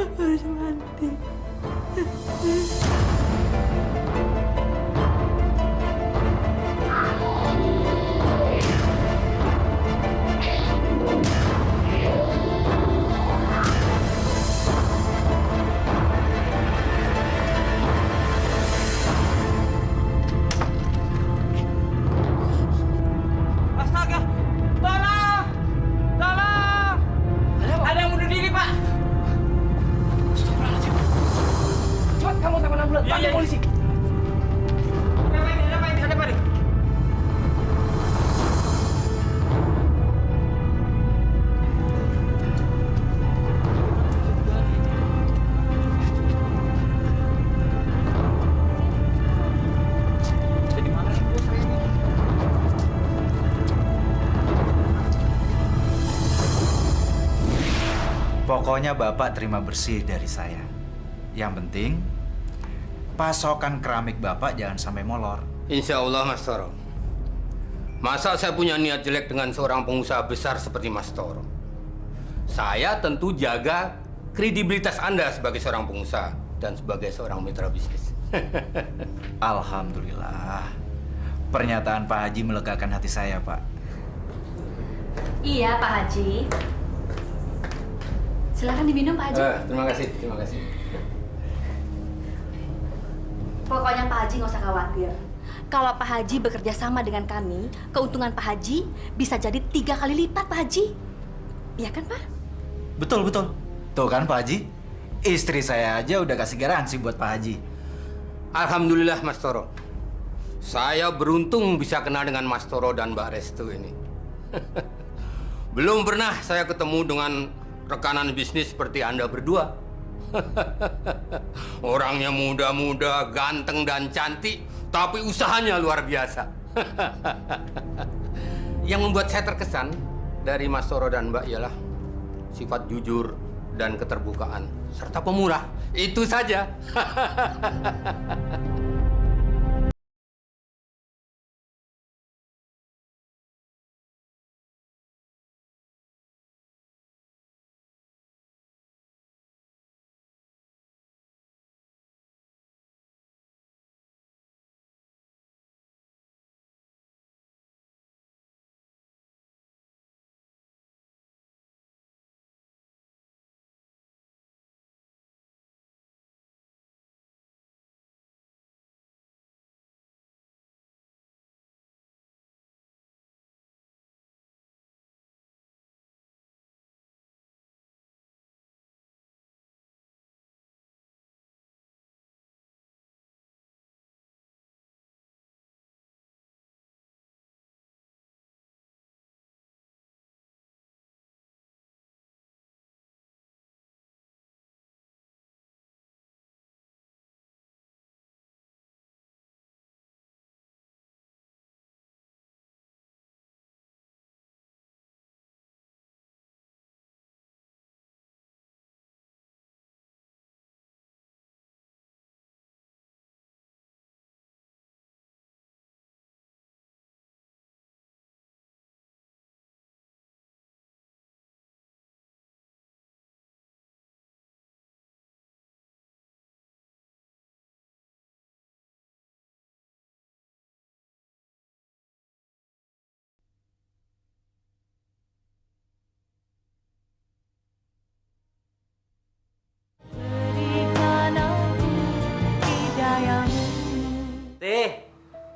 harus mati. Astaga! Tolong! Tolong! Ada yang bunuh diri, Pak! Astagfirullahaladzim. Cepat kamu telepon ambulans, panggil polisi. Ada apa ini? Ada apa ini? Jadi mana sih bos saya ini? Pokoknya Bapak terima bersih dari saya. Yang penting, pasokan keramik Bapak jangan sampai molor. Insya Allah, Mas Toro. Masa saya punya niat jelek dengan seorang pengusaha besar seperti Mas Toro? Saya tentu jaga kredibilitas Anda sebagai seorang pengusaha dan sebagai seorang mitra bisnis. Alhamdulillah. Pernyataan Pak Haji melegakan hati saya, Pak. Iya, Pak Haji. Silakan diminum, Pak Haji. Terima kasih, terima kasih. Pokoknya Pak Haji nggak usah khawatir. Kalau Pak Haji bekerja sama dengan kami, keuntungan Pak Haji bisa jadi 3 kali lipat, Pak Haji. Iya kan, Pak? Betul, betul. Tuh kan Pak Haji, istri saya aja udah kasih garansi buat Pak Haji. Alhamdulillah, Mas Toro. Saya beruntung bisa kenal dengan Mas Toro dan Mbak Restu ini. Belum pernah saya ketemu dengan rekanan bisnis seperti Anda berdua. Orangnya muda-muda, ganteng dan cantik, tapi usahanya luar biasa. Yang membuat saya terkesan dari Mas Toro dan Mbak ialah sifat jujur dan keterbukaan, serta pemurah. Itu saja.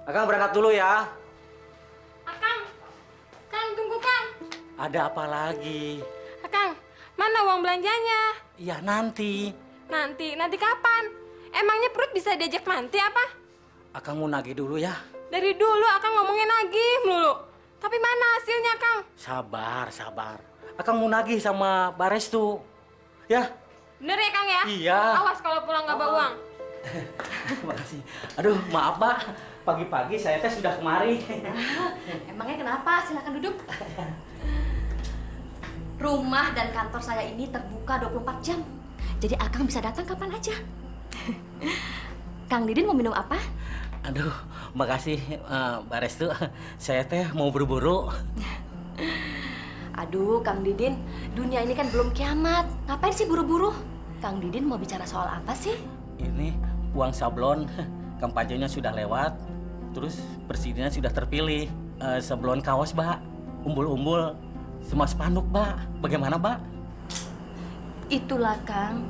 Akang berangkat dulu ya. Kang, tunggu Kang. Ada apa lagi? Kang, mana uang belanjanya? Ya nanti. Nanti kapan? Emangnya perut bisa diajak nanti apa? Akang mau nagih dulu ya. Dari dulu Akang ngomongin nagih melulu. Tapi mana hasilnya, Kang? Sabar. Akang mau nagih sama Bares tuh. Ya. Bener ya, Kang ya? Iya. Awas kalau pulang nggak bawa uang. Terima kasih. Aduh, maaf Pak. Pagi-pagi saya teh sudah kemari. Emangnya kenapa? Silakan duduk. Rumah dan kantor saya ini terbuka 24 jam. Jadi Akang bisa datang kapan aja. Kang Didin mau minum apa? Aduh, makasih Mbak Restu. Saya teh mau buru-buru. Aduh, Kang Didin, dunia ini kan belum kiamat. Ngapain sih buru-buru? Kang Didin mau bicara soal apa sih? Ini uang sablon, kampanyenya sudah lewat, terus presidennya sudah terpilih. Sablon kaos, Mbak, umbul-umbul, semua spanduk, Mbak. Bagaimana, Mbak? Itulah, Kang.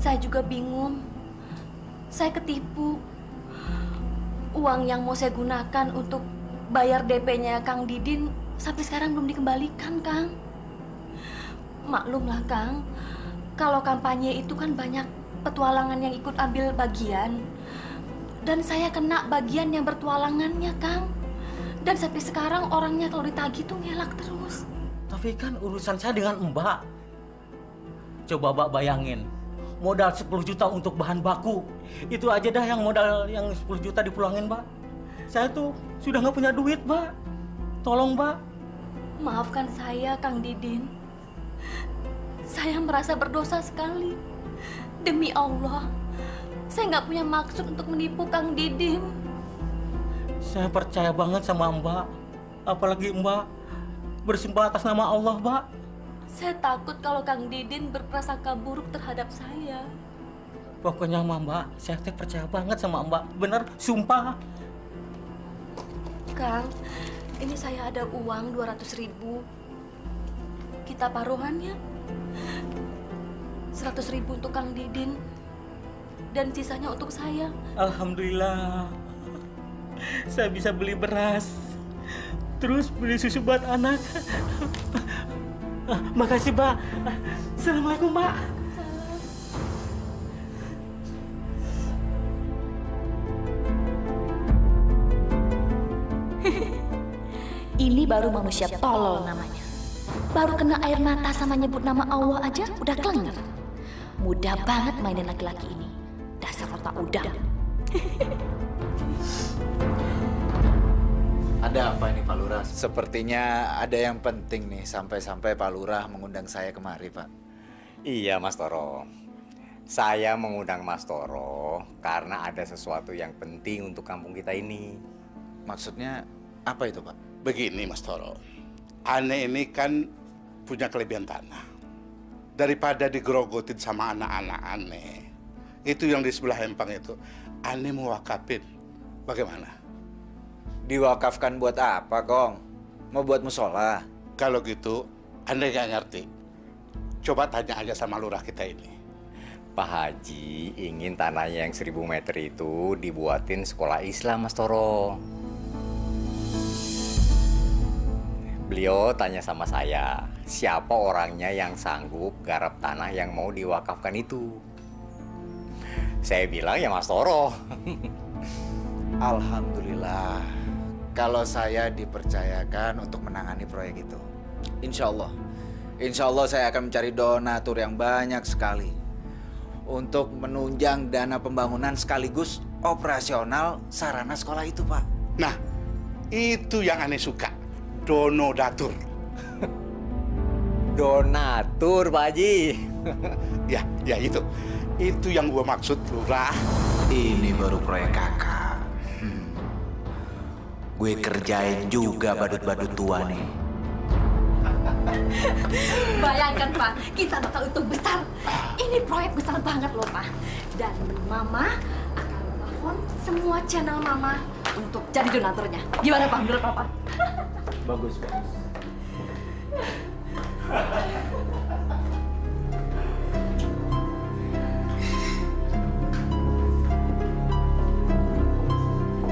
Saya juga bingung. Saya ketipu. Uang yang mau saya gunakan untuk bayar DP-nya Kang Didin sampai sekarang belum dikembalikan, Kang. Maklumlah, Kang. Kalau kampanye itu kan banyak petualangan yang ikut ambil bagian. Dan saya kena bagian yang bertualangannya, Kang. Dan sampai sekarang orangnya kalau ditagih tuh ngelak terus. Tapi kan urusan saya dengan Mbak. Coba Mbak bayangin, modal 10 juta untuk bahan baku. Itu aja dah yang modal yang 10 juta dipulangin, Mbak. Saya tuh sudah nggak punya duit, Mbak. Tolong, Mbak. Maafkan saya, Kang Didin. Saya merasa berdosa sekali. Demi Allah, saya nggak punya maksud untuk menipu Kang Didin. Saya percaya banget sama Mbak. Apalagi Mbak bersumpah atas nama Allah, Mbak. Saya takut kalau Kang Didin berprasangka buruk terhadap saya. Pokoknya sama Mbak, saya teh percaya banget sama Mbak. Bener, sumpah. Kang, ini saya ada uang 200.000. Kita paruhannya. 100.000 untuk Kang Didin. Dan sisanya untuk saya. Alhamdulillah. Saya bisa beli beras. Terus beli susu buat anak. Makasih, Mbak. Assalamualaikum, Mbak. Ini baru manusia tolol namanya. Baru kena air mata sama nyebut nama Allah aja udah kelenger. Mudah banget mainin laki-laki ini. Dasar otak udang. Ada apa ini Pak Lurah? Sepertinya ada yang penting nih sampai-sampai Pak Lurah mengundang saya kemari, Pak. Iya, Mas Toro. Saya mengundang Mas Toro karena ada sesuatu yang penting untuk kampung kita ini. Maksudnya apa itu, Pak? Begini Mas Toro, Ane ini kan punya kelebihan tanah. Daripada digerogotin sama anak-anak Ane, itu yang di sebelah empang itu, Ane mau wakafin. Bagaimana? Diwakafkan buat apa, Kong? Mau buat musola? Kalau gitu, Ane nggak ngerti. Coba tanya aja sama lurah kita ini. Pak Haji ingin tanahnya yang 1000 meter itu dibuatin sekolah Islam, Mas Toro. Beliau tanya sama saya, siapa orangnya yang sanggup garap tanah yang mau diwakafkan itu? Saya bilang ya Mas Toro. Alhamdulillah, kalau saya dipercayakan untuk menangani proyek itu. Insya Allah saya akan mencari donatur yang banyak sekali untuk menunjang dana pembangunan sekaligus operasional sarana sekolah itu, Pak. Nah, itu yang Ane suka, donodatur. Donatur, Pak Haji. Ya itu yang gua maksud lurah. Ini baru proyek kakak. Gue kerjain juga badut-badut tua nih. Bayangkan, Pak, kita bakal untung besar. Ini proyek besar banget loh, Pak. Dan Mama akan telepon semua channel Mama untuk jadi donaturnya. Gimana, Pak? Menurut Papa? Bagus.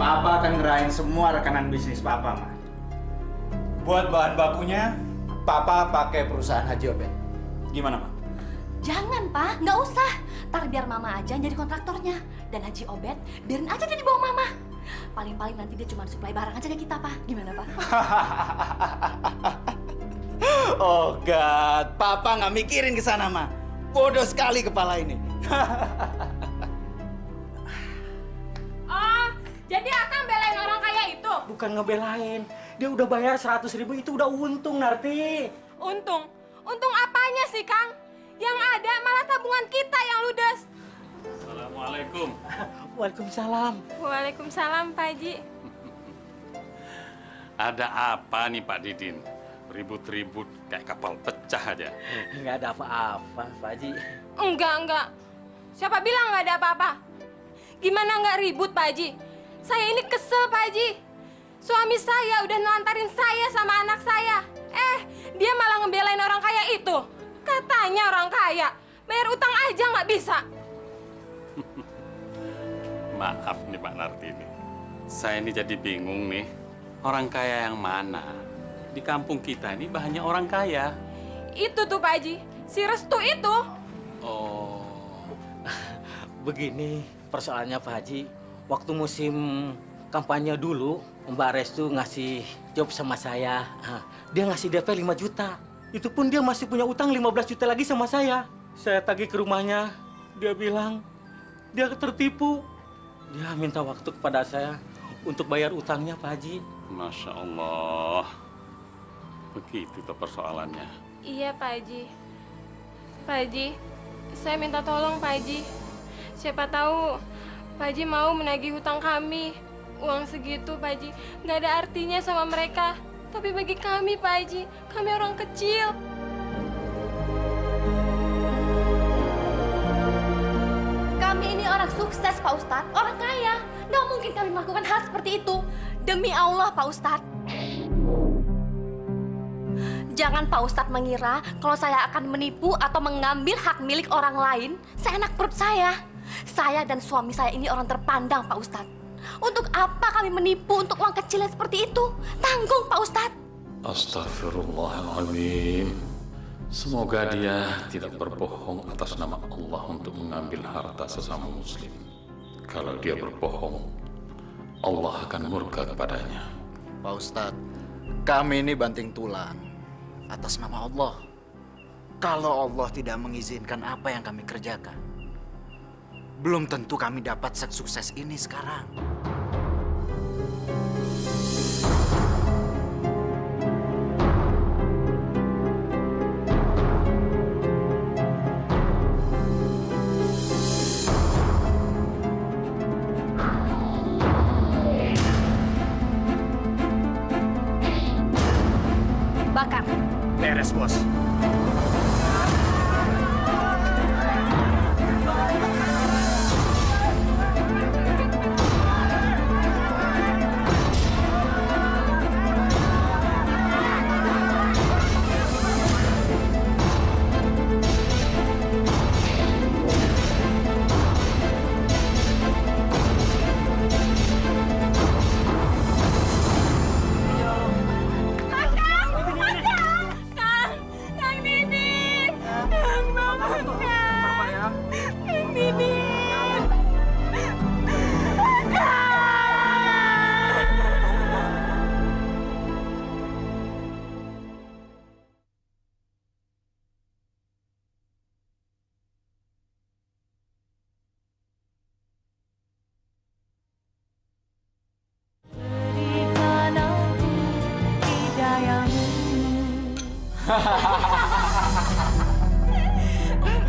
Papa akan ngerahin semua rekanan bisnis Papa, Ma. Buat bahan bakunya, Papa pakai perusahaan Haji Obed. Gimana, Ma? Jangan, Pak. Nggak usah. Ntar biar Mama aja yang jadi kontraktornya. Dan Haji Obed, biarin aja dia di bawah Mama. Paling-paling nanti dia cuma supply barang aja ke kita, Pak. Gimana, Pak? Oh, God. Papa nggak mikirin ke sana, Ma. Bodoh sekali kepala ini. Oh, jadi Akang belain orang kaya itu? Bukan ngebelain. Dia udah bayar 100.000 itu udah untung, Narti. Untung? Untung apanya sih, Kang? Yang ada malah tabungan kita yang ludes. Assalamualaikum. Waalaikumsalam. Waalaikumsalam, Pak Haji. Ada apa nih Pak Didin? Ribut-ribut kayak kapal pecah aja. Nggak ada apa-apa, Pak Haji. Enggak. Siapa bilang nggak ada apa-apa? Gimana nggak ribut, Pak Haji? Saya ini kesel, Pak Haji. Suami saya udah nelantarin saya sama anak saya. Dia malah ngebelain orang kaya itu. Katanya orang kaya, bayar utang aja nggak bisa. Maaf nih Pak Nartini. Saya ini jadi bingung nih. Orang kaya yang mana? Di kampung kita ini banyak orang kaya. Itu tuh, Pak Haji. Si Restu itu. Oh. Begini persoalannya, Pak Haji. Waktu musim kampanye dulu, Mbak Restu ngasih job sama saya. Dia ngasih DP 5 juta. Itu pun dia masih punya utang 15 juta lagi sama saya. Saya tagih ke rumahnya. Dia bilang dia tertipu. Dia minta waktu kepada saya untuk bayar utangnya, Pak Haji. Masya Allah. Begitu tuh persoalannya. Iya, Pak Haji. Pak Haji, saya minta tolong, Pak Haji. Siapa tahu Pak Haji mau menagih hutang kami. Uang segitu, Pak Haji, nggak ada artinya sama mereka. Tapi bagi kami, Pak Haji, kami orang kecil. Kami ini orang sukses, Pak Ustadz. Orang kaya. Nggak mungkin kami melakukan hal seperti itu. Demi Allah, Pak Ustadz. Jangan Pak Ustadz mengira kalau saya akan menipu atau mengambil hak milik orang lain seenak perut saya. Saya dan suami saya ini orang terpandang, Pak Ustadz. Untuk apa kami menipu untuk uang kecil yang seperti itu? Tanggung, Pak Ustadz. Astagfirullahaladzim. Semoga dia tidak berbohong atas nama Allah untuk mengambil harta sesama muslim. Kalau dia berbohong, Allah akan murka kepadanya. Pak Ustadz, kami ini banting tulang atas nama Allah. Kalau Allah tidak mengizinkan apa yang kami kerjakan, belum tentu kami dapat sukses ini sekarang. Bakar. Beres, Bos.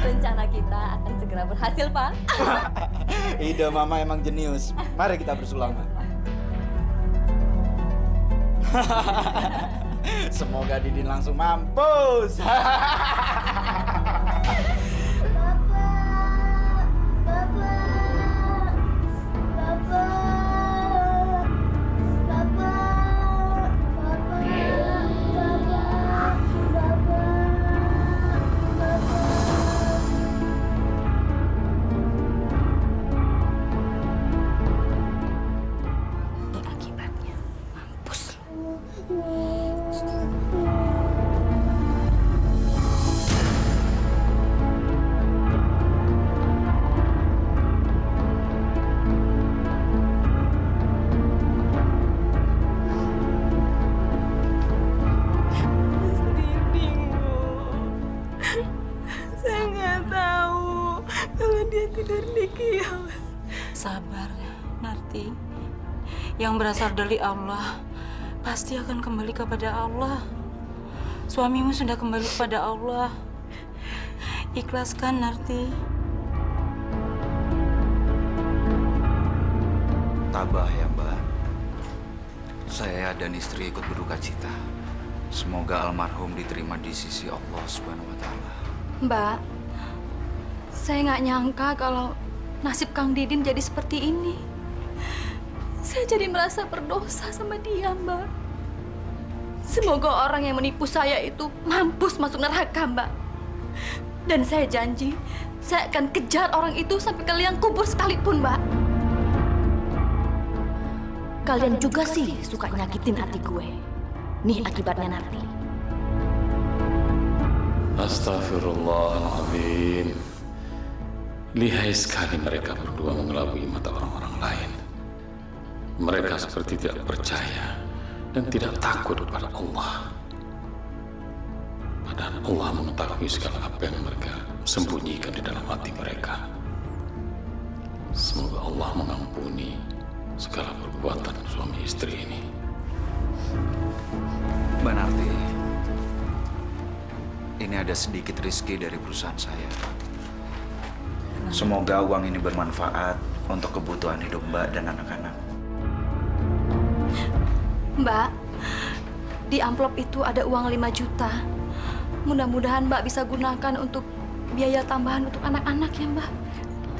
Rencana kita akan segera berhasil, Pak. Ide Mama emang jenius. Mari kita bersulama. Semoga Didin langsung mampus. Sabar, Narti. Yang berasal dari Allah pasti akan kembali kepada Allah. Suamimu sudah kembali kepada Allah. Ikhlaskan, Narti. Tabah ya, Mbak. Saya dan istri ikut berduka cita Semoga almarhum diterima di sisi Allah Subhanahu wa Ta'ala. Mbak, saya nggak nyangka kalau nasib Kang Didin jadi seperti ini. Saya jadi merasa berdosa sama dia, Mbak. Semoga orang yang menipu saya itu mampus masuk neraka, Mbak. Dan saya janji, saya akan kejar orang itu sampai ke liang kubur sekalipun, Mbak. Kalian juga sih suka nyakitin hati gue. Nih akibatnya nanti. Astagfirullahaladzim. Lihai sekali mereka berdua mengelabui mata orang-orang lain. Mereka seperti tidak percaya dan tidak takut kepada Allah. Padahal Allah mengetahui segala apa yang mereka sembunyikan di dalam hati mereka. Semoga Allah mengampuni segala perbuatan suami istri ini. Mbak Narti, ini ada sedikit rezeki dari perusahaan saya. Semoga uang ini bermanfaat untuk kebutuhan hidup Mbak dan anak-anak. Mbak, di amplop itu ada uang 5 juta. Mudah-mudahan Mbak bisa gunakan untuk biaya tambahan untuk anak-anak ya, Mbak.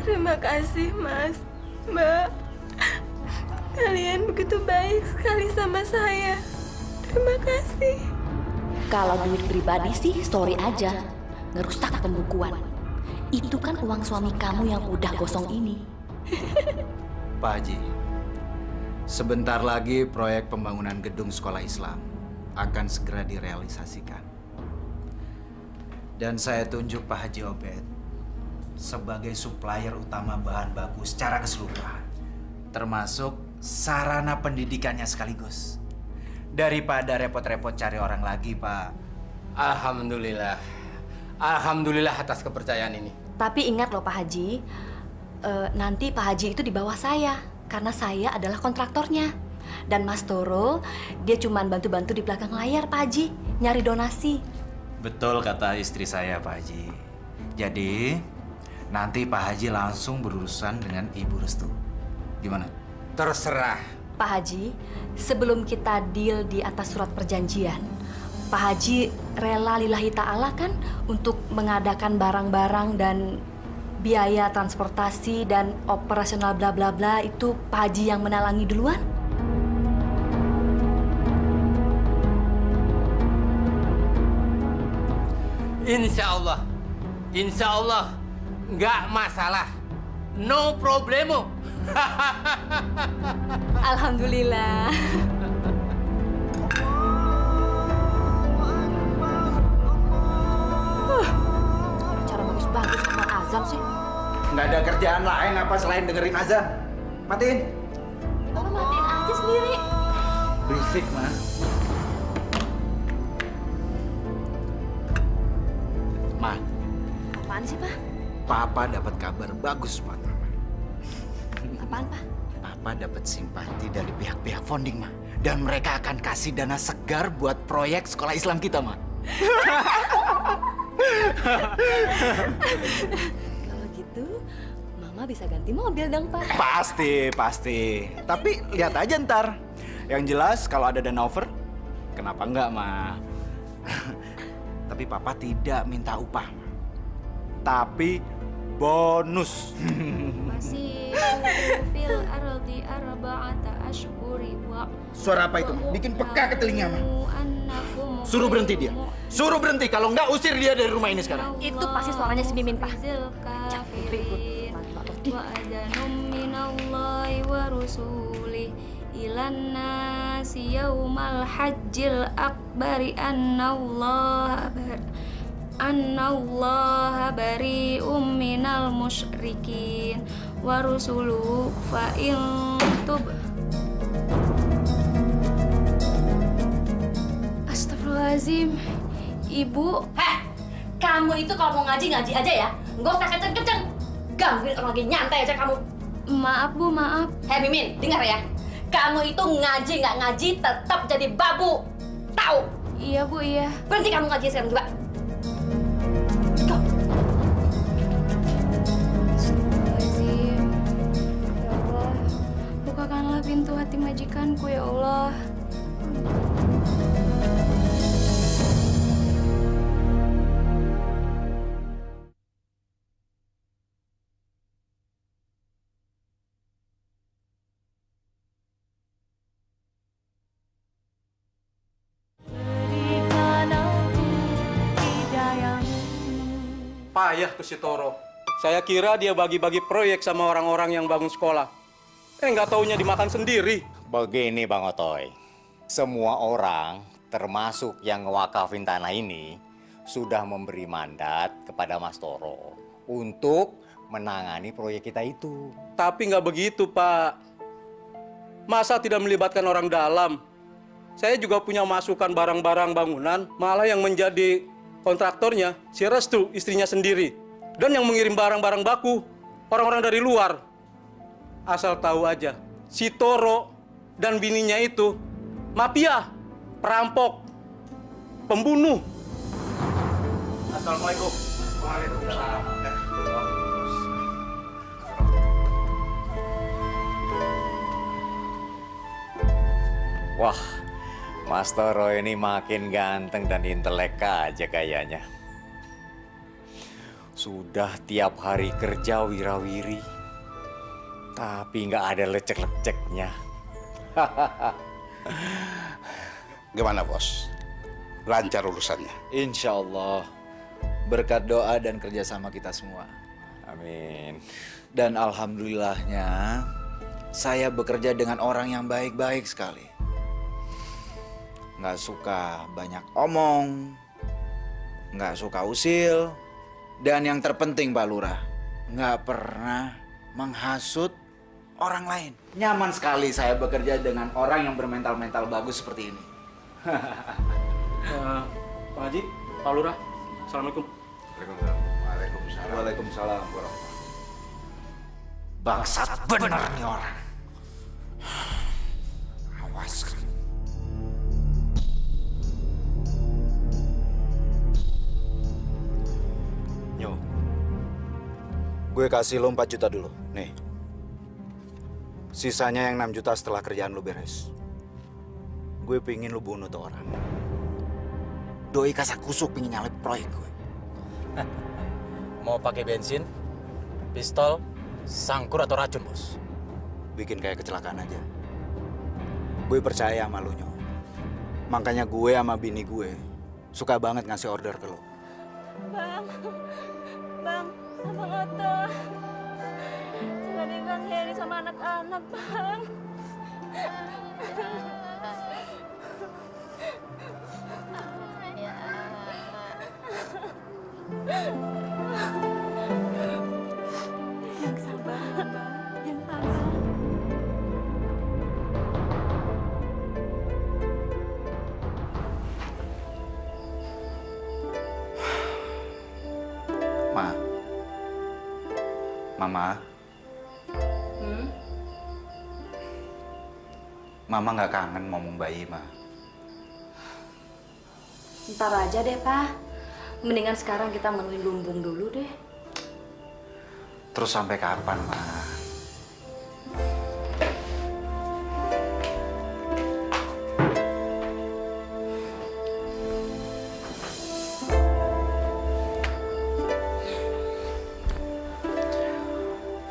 Terima kasih, Mas. Mbak, kalian begitu baik sekali sama saya. Terima kasih. Kalau duit pribadi sih sorry aja, ngerusak pembukuan. Itu kan uang suami kamu yang udah gosong ini. Pak Haji, sebentar lagi proyek pembangunan gedung sekolah Islam akan segera direalisasikan. Dan saya tunjuk Pak Haji Obed sebagai supplier utama bahan baku secara keseluruhan, termasuk sarana pendidikannya sekaligus. Daripada repot-repot cari orang lagi, Pak. Alhamdulillah. Alhamdulillah atas kepercayaan ini. Tapi ingat loh Pak Haji, nanti Pak Haji itu di bawah saya, karena saya adalah kontraktornya. Dan Mas Toro, dia cuma bantu-bantu di belakang layar Pak Haji, nyari donasi. Betul kata istri saya, Pak Haji. Jadi, nanti Pak Haji langsung berurusan dengan Ibu Restu. Gimana? Terserah. Pak Haji, sebelum kita deal di atas surat perjanjian, Pak Haji rela lillahi ta'ala kan untuk mengadakan barang-barang dan biaya transportasi dan operasional bla bla bla itu Pak Haji yang menalangi duluan? Insya Allah, nggak masalah, no problemo. Alhamdulillah. Cara bagus-bagus sama azan sih. Nggak ada kerjaan lain apa selain dengerin azan? Matiin. Matiin aja sendiri. Berisik, Mas. Ma, Apaan sih, Pak? Papa dapat kabar bagus, Pak. Apaan, Pak? Papa dapat simpati dari pihak-pihak founding, Ma. Dan mereka akan kasih dana segar buat proyek sekolah Islam kita, Ma. Kalau gitu, Mama bisa ganti mobil dong, Pak. Pasti. Tapi lihat aja ntar. Yang jelas kalau ada dana over, kenapa enggak, Ma? Tapi Papa tidak minta upah, Ma. Tapi bonus. Masih fil ardi arba'ata ashhuri wa Suara apa itu? Bikin peka ke telinga, Ma. Suruh berhenti dia. Suruh berhenti. Kalau enggak, usir dia dari rumah ini sekarang. Itu pasti suaranya si Mimin, Pak. Wa adanum minallahi wa rusulih ilan nasi yaumal hajjil akbari annallaha bari'um minal musyrikin wa rusuluhu fa in tub. Astagfirullahaladzim, Ibu. Heh, kamu itu kalau mau ngaji aja ya. Nggak usah kenceng-kenceng. Gangguin orang lagi nyantai aja kamu. Maaf, Bu, maaf. Hei Mimin, dengar ya. Kamu itu ngaji nggak ngaji tetap jadi babu. Tahu? Iya, Bu, iya. Berhenti kamu ngaji sekarang juga. Go. Astagfirullahaladzim. Ya Allah, bukakanlah pintu hati majikanku, ya Allah. saya tuh si Toro. Saya kira dia bagi-bagi proyek sama orang-orang yang bangun sekolah. Nggak taunya dimakan sendiri. Begini Bang Otoy, semua orang termasuk yang ngewakafin tanah ini sudah memberi mandat kepada Mas Toro untuk menangani proyek kita itu. Tapi nggak begitu, Pak. Masa tidak melibatkan orang dalam? Saya juga punya masukan barang-barang bangunan, malah yang menjadi kontraktornya si Restu, istrinya sendiri. Dan yang mengirim barang-barang baku, orang-orang dari luar. Asal tahu aja, si Toro dan bininya itu mafia, perampok, pembunuh. Assalamualaikum. Waalaikumsalam. Wah, Mas Toro ini makin ganteng dan intelek aja kayaknya. Sudah tiap hari kerja wirawiri, tapi nggak ada lecek-leceknya. Gimana bos? Lancar urusannya? Insya Allah. Berkat doa dan kerjasama kita semua. Amin. Dan alhamdulillahnya, saya bekerja dengan orang yang baik-baik sekali. Nggak suka banyak omong, nggak suka usil, dan yang terpenting Pak Lurah, nggak pernah menghasut orang lain. Nyaman sekali saya bekerja dengan orang yang bermental-mental bagus seperti ini. Pak Haji, Pak Lurah, Assalamualaikum. Waalaikumsalam. Waalaikumsalam. Bangsat bener nih orang. Awas. Nyo, gue kasih lo 4 juta dulu. Nih. Sisanya yang 6 juta setelah kerjaan lo beres. Gue pingin lo bunuh tuh orang. Doi kasak kusuk pingin nyalip proyek gue. Mau pakai bensin, pistol, sangkur atau racun, Bos? Bikin kayak kecelakaan aja. Gue percaya sama lo, Nyo. Makanya gue sama bini gue suka banget ngasih order ke lo. Bang, Abang Oto. Jangan Bang Heri sama anak-anak, Bang. Yang sabar, Bang. Yang tabah. Ma. Mama. Mama nggak kangen ngomong bayi, Ma. Ntar aja deh, Pak. Mendingan sekarang kita menuin lumbung dulu deh. Terus sampai kapan, Ma?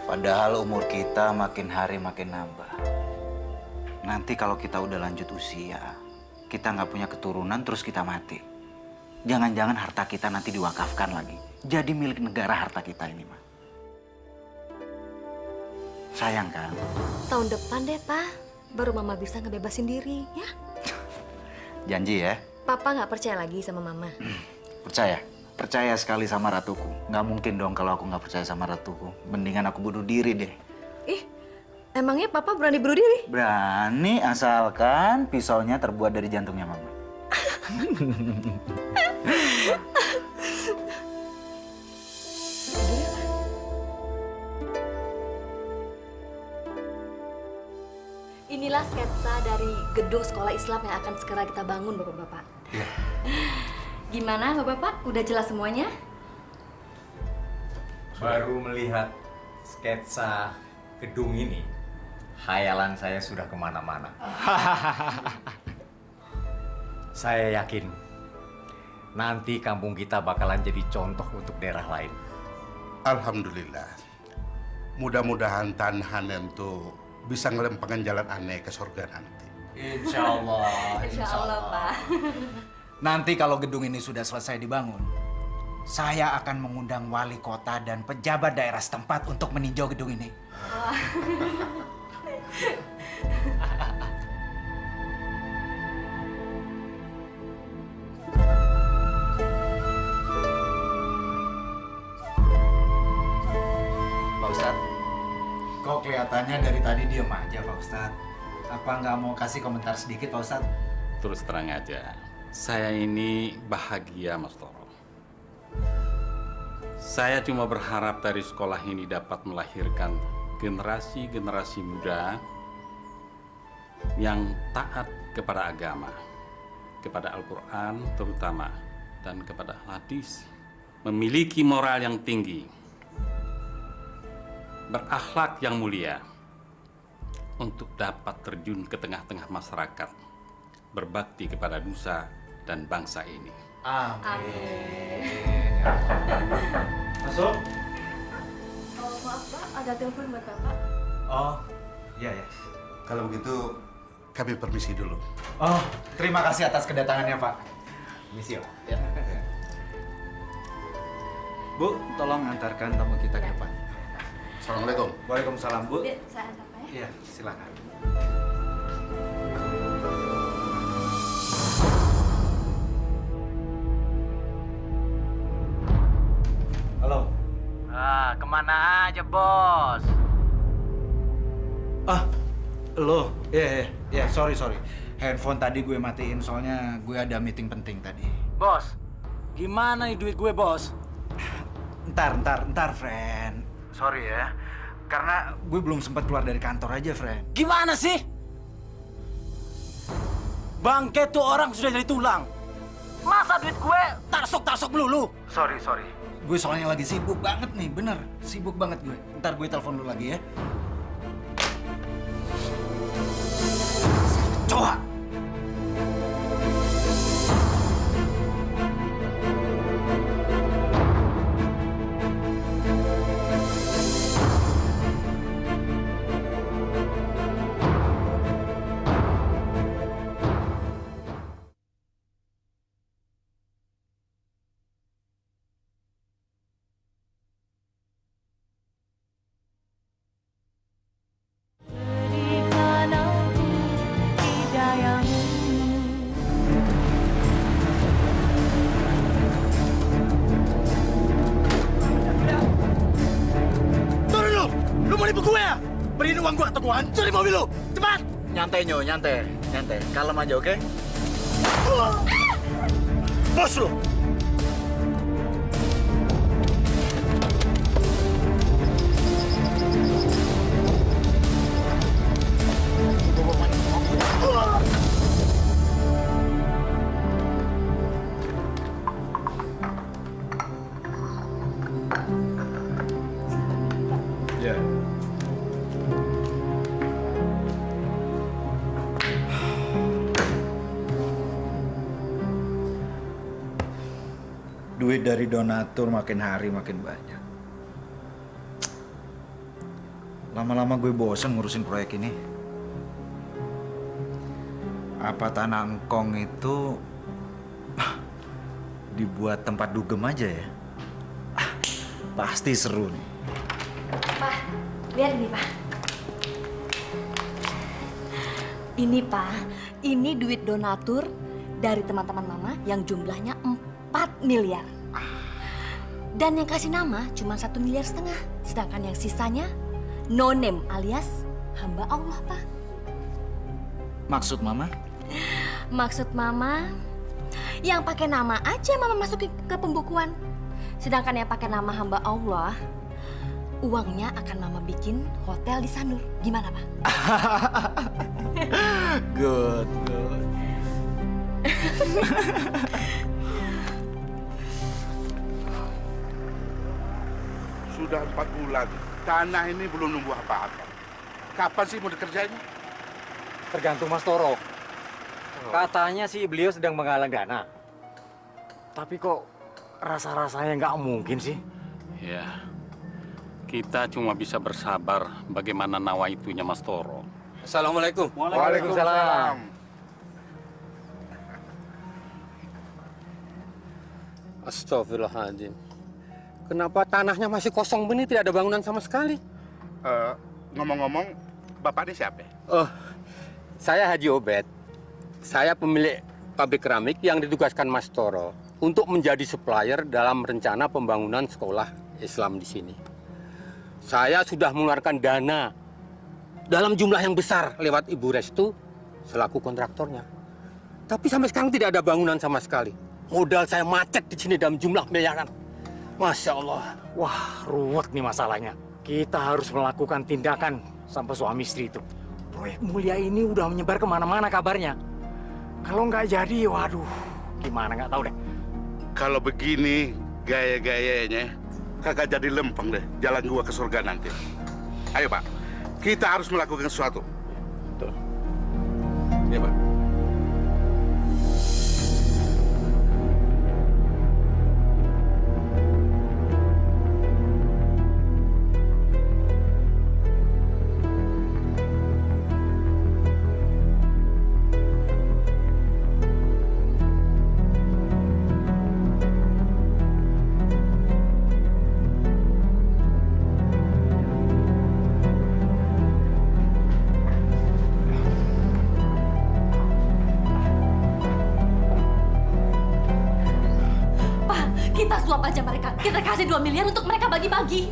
Padahal umur kita makin hari makin nambah. Nanti kalau kita udah lanjut usia, kita nggak punya keturunan terus kita mati. Jangan-jangan harta kita nanti diwakafkan lagi. Jadi milik negara harta kita ini, Ma. Sayang kan? Tahun depan deh, Pak. Baru Mama bisa ngebebasin diri, ya? Janji ya? Papa nggak percaya lagi sama Mama. Percaya? Percaya sekali sama ratuku. Nggak mungkin dong kalau aku nggak percaya sama ratuku. Mendingan aku bunuh diri deh. Ih, emangnya Papa berani bunuh diri? Berani asalkan pisaunya terbuat dari jantungnya Mama. Inilah sketsa dari gedung sekolah Islam yang akan segera kita bangun, Bapak-Bapak. Gimana, Bapak-Bapak? Udah jelas semuanya? Baru melihat sketsa gedung ini, khayalan saya sudah kemana-mana. Saya yakin nanti kampung kita bakalan jadi contoh untuk daerah lain. Alhamdulillah. Mudah-mudahan tanah itu bisa ngelempangin jalan aneh ke surga nanti. Insya Allah. Insya Allah, Pak. Nanti kalau gedung ini sudah selesai dibangun, saya akan mengundang wali kota dan pejabat daerah setempat untuk meninjau gedung ini. Pak Ustadz, kok kelihatannya dari tadi diem aja Pak Ustadz? Apa nggak mau kasih komentar sedikit Pak Ustadz? Terus terang aja, saya ini bahagia Mas Toro. Saya cuma berharap dari sekolah ini dapat melahirkan generasi-generasi muda yang taat kepada agama, kepada Al-Quran terutama, dan kepada hadis. Memiliki moral yang tinggi, berakhlak yang mulia, untuk dapat terjun ke tengah-tengah masyarakat, berbakti kepada nusa dan bangsa ini. Amin. Masuk. Oh, maaf Pak, ada telepon buat Bapak. Oh, iya ya. Kalau begitu, kami permisi dulu. Oh, terima kasih atas kedatangannya Pak. Misi ya. Bu, tolong antarkan tamu kita ke depan. Assalamualaikum. Waalaikumsalam Bu. Biar saya antar Pak ya. Iya, silakan. Halo. Kemana aja, Bos? Lo? Iya, sorry. Handphone tadi gue matiin soalnya gue ada meeting penting tadi. Bos, gimana nih duit gue, Bos? Ntar, friend. Sorry ya. Karena gue belum sempat keluar dari kantor aja, friend. Gimana sih? Bangke tuh orang sudah jadi tulang. Masa duit gue tarsok melulu? Sorry. Gue soalnya lagi sibuk banget nih, bener. Sibuk banget gue. Ntar gue telepon lu lagi ya. Coba. Beriin uang gua atau gua hancurin mobil lu. Cepat. Nyantai, nyantai. Kalem aja, oke? Bos lu. Ya. Duit dari donatur makin hari makin banyak. Lama-lama gue bosen ngurusin proyek ini. Apa tanah engkong itu dibuat tempat dugem aja ya? Pasti seru nih. Pak, lihat ini Pak. Ini Pak, ini duit donatur dari teman-teman Mama yang jumlahnya 4 miliar. Dan yang kasih nama cuma 1,5 miliar. Sedangkan yang sisanya no name alias hamba Allah, Pak. Maksud Mama? Maksud Mama, yang pakai nama aja Mama masukin ke pembukuan. Sedangkan yang pakai nama hamba Allah, uangnya akan Mama bikin hotel di Sanur. Gimana, Pak? Good. Sudah 4 bulan, tanah ini belum numbuh apa-apa. Kapan sih mau dikerjain? Tergantung Mas Toro. Katanya sih beliau sedang menggalang dana. Tapi kok rasa-rasanya nggak mungkin sih. Ya, kita cuma bisa bersabar bagaimana nawaitunya Mas Toro. Assalamualaikum. Waalaikumsalam. Astagfirullahaladzim. Kenapa tanahnya masih kosong begini, tidak ada bangunan sama sekali? Ngomong-ngomong, Bapak ini siapa? Oh, saya Haji Obed. Saya pemilik pabrik keramik yang ditugaskan Mas Toro untuk menjadi supplier dalam rencana pembangunan sekolah Islam di sini. Saya sudah mengeluarkan dana dalam jumlah yang besar lewat Ibu Restu selaku kontraktornya. Tapi sampai sekarang tidak ada bangunan sama sekali. Modal saya macet di sini dalam jumlah miliaran. Masya Allah. Wah, ruwet nih masalahnya. Kita harus melakukan tindakan sampai suami istri itu. Proyek mulia ini udah menyebar kemana-mana kabarnya. Kalau nggak jadi, waduh, gimana nggak tahu deh. Kalau begini gaya-gayanya, kagak jadi lempeng deh jalan gua ke surga nanti. Ayo Pak, kita harus melakukan sesuatu. Betul. Iya Pak. Kita suap aja mereka. Kita kasih 2 miliar untuk mereka bagi-bagi.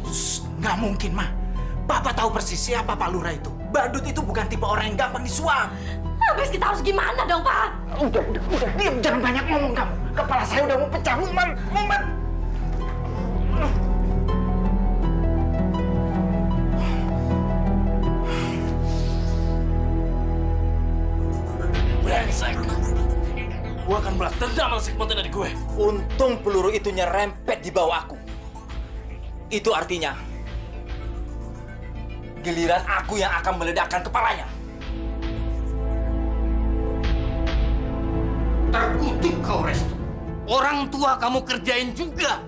Nggak mungkin, Ma. Papa tahu persis siapa Pak Lurah itu. Badut itu bukan tipe orang yang gampang disuap. Habis kita harus gimana dong, Pak? Udah, diam. Jangan banyak ngomong kamu. Kepala saya udah mau pecah, Muman. Brengsek. Gua akan balas dendam atas hikmatan dari gue. Untung peluru itu nyerempet di bawah aku. Itu artinya giliran aku yang akan meledakkan kepalanya. Terkutuk kau, Restu. Orang tua kamu kerjain juga.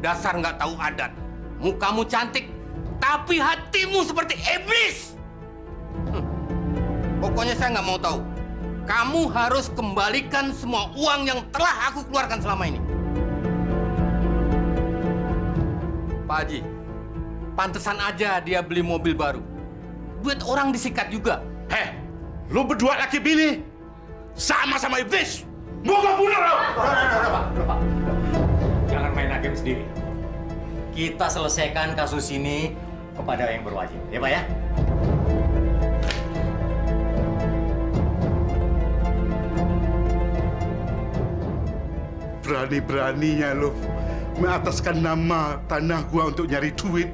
Dasar nggak tahu adat. Mukamu cantik, tapi hatimu seperti iblis. Pokoknya saya nggak mau tahu. Kamu harus kembalikan semua uang yang telah aku keluarkan selama ini. Pak Haji, pantesan aja dia beli mobil baru. Duit orang disikat juga. Heh, lu berdua laki bini sama-sama iblis. Mau gak bunuh lo? Pak. Jangan main hakim sendiri. Kita selesaikan kasus ini kepada yang berwajib. Ya, Pak ya? Berani-beraninya lo mengataskan nama tanah gua untuk nyari duit.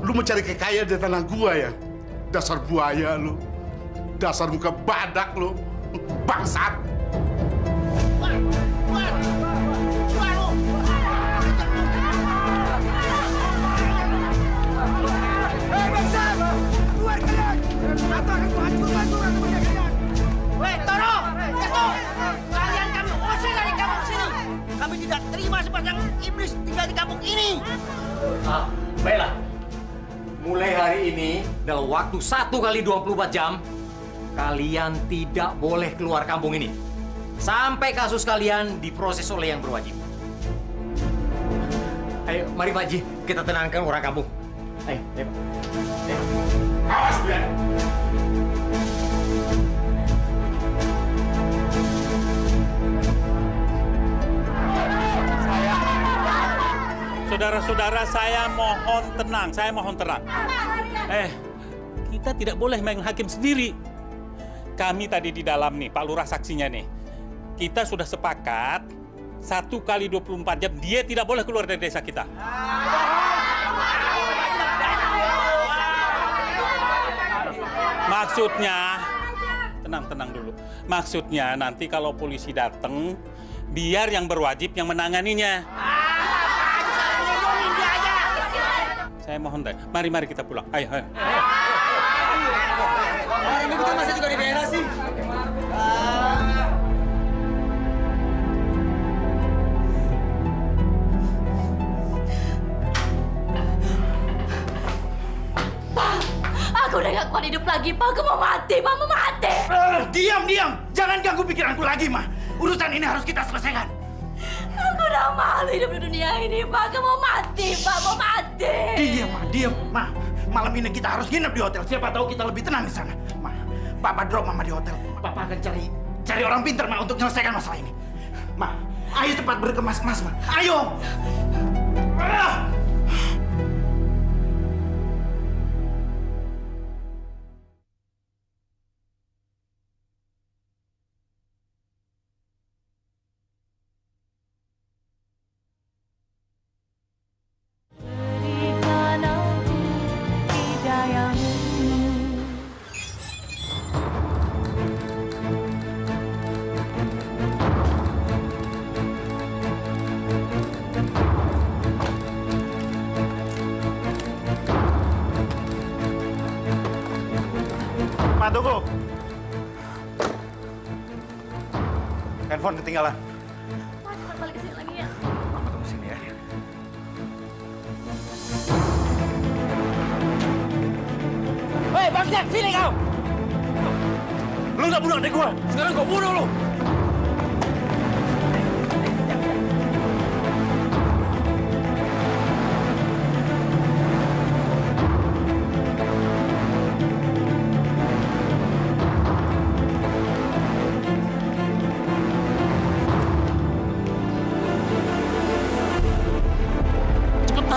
Lu mencari kekayaan di tanah gua ya? Dasar buaya lo. Dasar muka badak lo. Bangsat. Hei bangsa! Keluar kalian! Atau akan kuhancurkan surga kepada kalian! Weh, Toro! Restu! Kalian kami usir dari kampung sini! Kami tidak terima sepasang iblis tinggal di kampung ini! Baiklah. Mulai hari ini, dalam waktu 1 kali 24 jam, kalian tidak boleh keluar kampung ini. Sampai kasus kalian diproses oleh yang berwajib. Ayo, mari Pak Haji, kita tenangkan orang kampung. Ayo, Pak. Ayo. Awas, Bian! Saudara-saudara, saya mohon tenang. Kita tidak boleh main hakim sendiri. Kami tadi di dalam nih, Pak Lurah saksinya nih. Kita sudah sepakat 1 kali 24 jam dia tidak boleh keluar dari desa kita. Maksudnya, tenang dulu. Maksudnya nanti kalau polisi datang, biar yang berwajib yang menanganinya. Saya mohon deh, mari kita pulang. Ayo. Ini kita masih juga di daerah sih. Pak, aku udah gak kuat hidup lagi, Pak. Aku mau mati, Pak. Mau mati. Diam. Jangan ganggu pikiranku lagi, Ma. Urusan ini harus kita selesaikan. Aku udah udah malu hidup di dunia ini, Pak. Aku mau mati, Pak. Mau mati. Diam, Ma. Diam, Ma. Malam ini kita harus nginep di hotel. Siapa tahu kita lebih tenang di sana. Ma, Papa drop Mama di hotel. Papa akan cari orang pintar, Ma, untuk menyelesaikan masalah ini. Ma, ayo cepat berkemas-kemas, Ma. Ayo! Ah! Ma, tunggu. Handphone ketinggalan. Pak, cepat balik ke sini lagi ya. Mama tunggu sini ya. Hei, bangsat, sini kau! Lu nggak bunuh adik gua. Sekarang gua bunuh lu!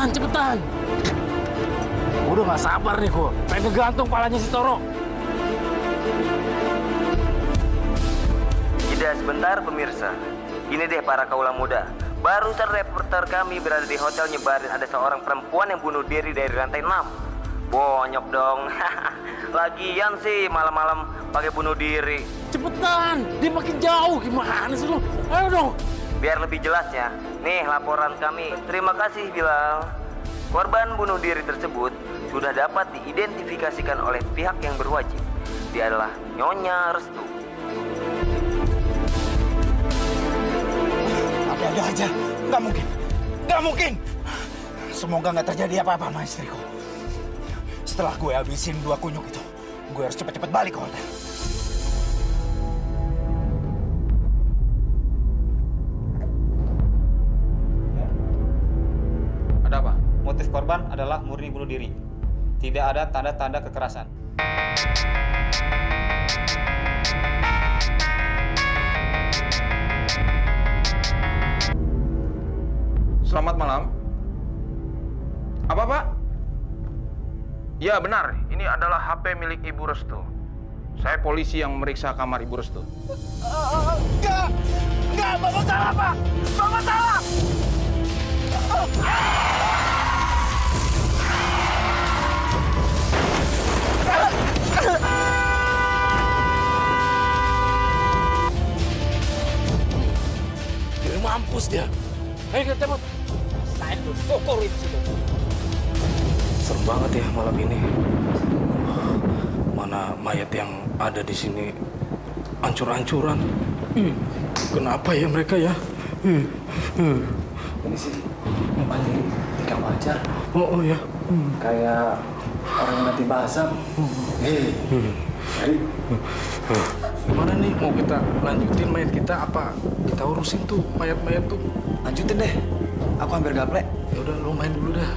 Cepetan! Udah gak sabar nih gua. Pengen ngegantung palanya si Toro. Jeda sebentar pemirsa. Ini deh para kaula muda. Barusan reporter kami berada di hotel nyebarin ada seorang perempuan yang bunuh diri dari lantai 6. Bonyok dong. Lagian sih malam-malam pakai bunuh diri. Cepetan! Dia makin jauh. Gimana sih lu? Ayo dong! Biar lebih jelasnya, nih laporan kami. Terima kasih Bilal. Korban bunuh diri tersebut sudah dapat diidentifikasikan oleh pihak yang berwajib. Dia adalah Nyonya Restu. Ada aja. Nggak mungkin. Nggak mungkin. Semoga nggak terjadi apa-apa sama istriku. Setelah gue habisin 2 kunyuk itu, gue harus cepat-cepat balik ke hotel. Ada apa? Motif korban adalah murni bunuh diri. Tidak ada tanda-tanda kekerasan. Selamat malam. Apa, Pak? Ya, benar. Ini adalah HP milik Ibu Restu. Saya polisi yang memeriksa kamar Ibu Restu. Enggak! Enggak! Bapak salah, Pak! Bapak salah! Dia mampus dia. Ayo kita cabut. Saya tuh syukur itu. Serem banget ya malam ini. Mana mayat yang ada di sini ancur-ancuran. Kenapa ya mereka ya? Ini sih paling tidak wajar. Oh ya. Kayak orang yang mati basah. Gimana nih, mau kita lanjutin mayat kita apa kita urusin tuh mayat-mayat tuh? Lanjutin deh. Aku hampir gaplek. Ya udah, lo main dulu dah.